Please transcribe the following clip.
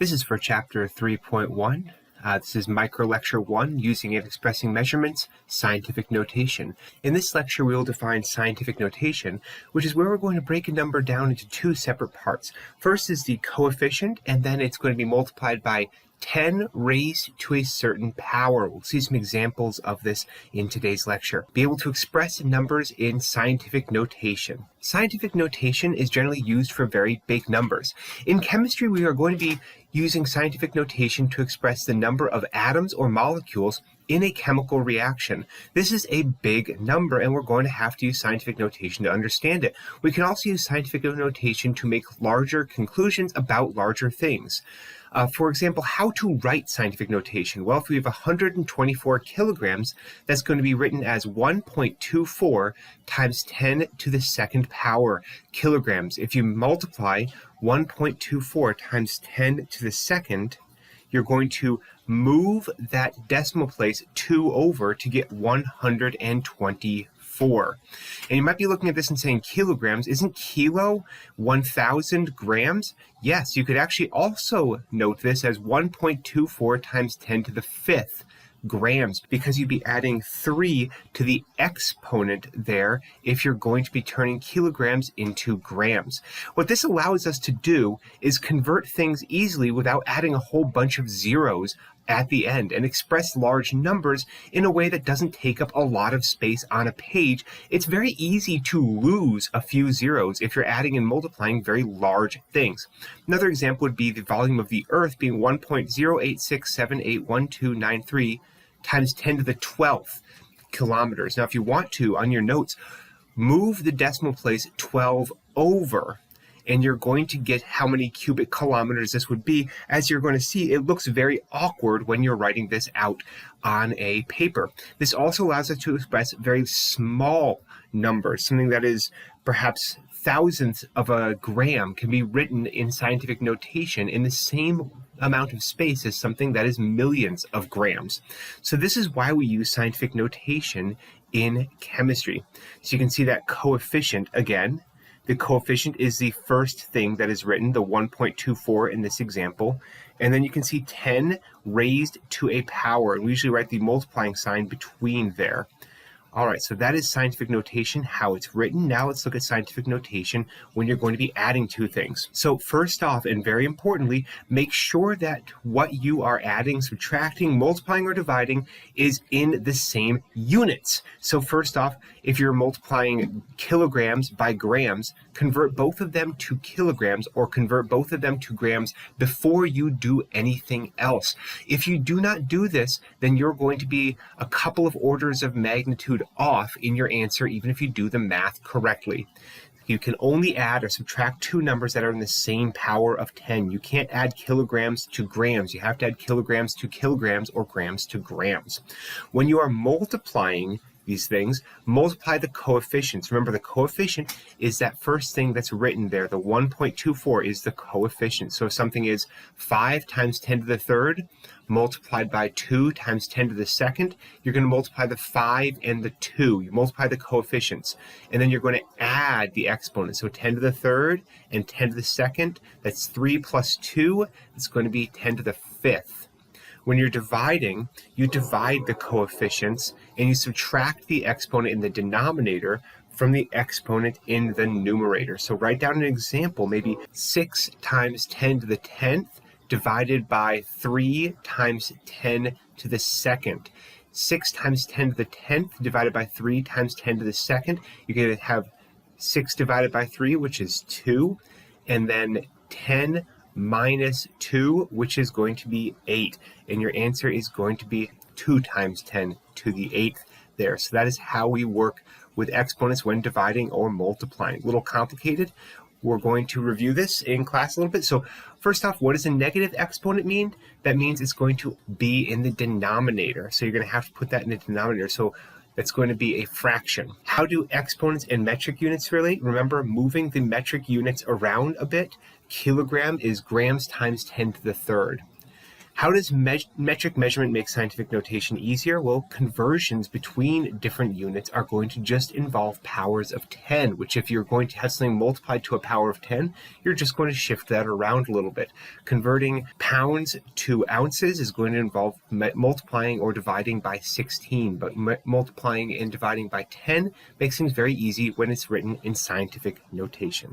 This is for Chapter 3.1. This is Micro Lecture 1, Using and Expressing Measurements, Scientific Notation. In this lecture, we will define scientific notation, which is where we're going to break a number down into two separate parts. First is the coefficient, and then it's going to be multiplied by 10 raised to a certain power. We'll see some examples of this in today's lecture. Be able to express numbers in scientific notation. Scientific notation is generally used for very big numbers. In chemistry, we are going to be using scientific notation to express the number of atoms or molecules in a chemical reaction. This is a big number, and we're going to have to use scientific notation to understand it. We can also use scientific notation to make larger conclusions about larger things. For example, how to write scientific notation? Well, if we have 124 kilograms, that's going to be written as 1.24 times 10 to the second power kilograms. If you multiply 1.24 times 10 to the second, you're going to move that decimal place 2 over to get 124. And you might be looking at this and saying kilograms. Isn't kilo 1,000 grams? Yes, you could actually also note this as 1.24 times 10 to the fifth grams, because you'd be adding 3 to the exponent there if you're going to be turning kilograms into grams. What this allows us to do is convert things easily without adding a whole bunch of zeros at the end and express large numbers in a way that doesn't take up a lot of space on a page. It's very easy to lose a few zeros if you're adding and multiplying very large things. Another example would be the volume of the Earth being 1.086781293 times 10 to the 12th kilometers. Now, if you want to, on your notes, move the decimal place 12 over, and you're going to get how many cubic kilometers this would be. As you're going to see, it looks very awkward when you're writing this out on a paper. This also allows us to express very small numbers. Something that is perhaps thousandths of a gram can be written in scientific notation in the same amount of space as something that is millions of grams. So this is why we use scientific notation in chemistry. So you can see that coefficient again. The coefficient is the first thing that is written, the 1.24 in this example. And then you can see 10 raised to a power. And we usually write the multiplying sign between there. All right, so that is scientific notation, how it's written. Now let's look at scientific notation when you're going to be adding two things. So first off, and very importantly, make sure that what you are adding, subtracting, multiplying, or dividing is in the same units. So first off, if you're multiplying kilograms by grams, convert both of them to kilograms or convert both of them to grams before you do anything else. If you do not do this, then you're going to be a couple of orders of magnitude off in your answer, even if you do the math correctly. You can only add or subtract two numbers that are in the same power of 10. You can't add kilograms to grams. You have to add kilograms to kilograms or grams to grams. When you are multiplying these things, multiply the coefficients. Remember, the coefficient is that first thing that's written there. The 1.24 is the coefficient. So if something is 5 times 10 to the third multiplied by 2 times 10 to the second, you're going to multiply the 5 and the 2. You multiply the coefficients, and then you're going to add the exponent. So 10 to the third and 10 to the second, that's 3 plus 2. It's going to be 10 to the fifth. When you're dividing, you divide the coefficients and you subtract the exponent in the denominator from the exponent in the numerator. So write down an example, maybe 6 times 10 to the 10th divided by 3 times 10 to the second. 6 times 10 to the 10th divided by 3 times 10 to the second. You're going to have 6 divided by 3, which is 2, and then 10 minus 2, which is going to be 8. And your answer is going to be 2 times 10 to the 8th there. So that is how we work with exponents when dividing or multiplying. A little complicated. We're going to review this in class a little bit. So first off, what does a negative exponent mean? That means it's going to be in the denominator. So you're going to have to put that in the denominator. So that's going to be a fraction. How do exponents and metric units relate? Remember, moving the metric units around a bit. Kilogram is grams times 10 to the third. How does metric measurement make scientific notation easier? Well, conversions between different units are going to just involve powers of 10, which if you're going to have something multiplied to a power of 10, you're just going to shift that around a little bit. Converting pounds to ounces is going to involve multiplying or dividing by 16, but multiplying and dividing by 10 makes things very easy when it's written in scientific notation.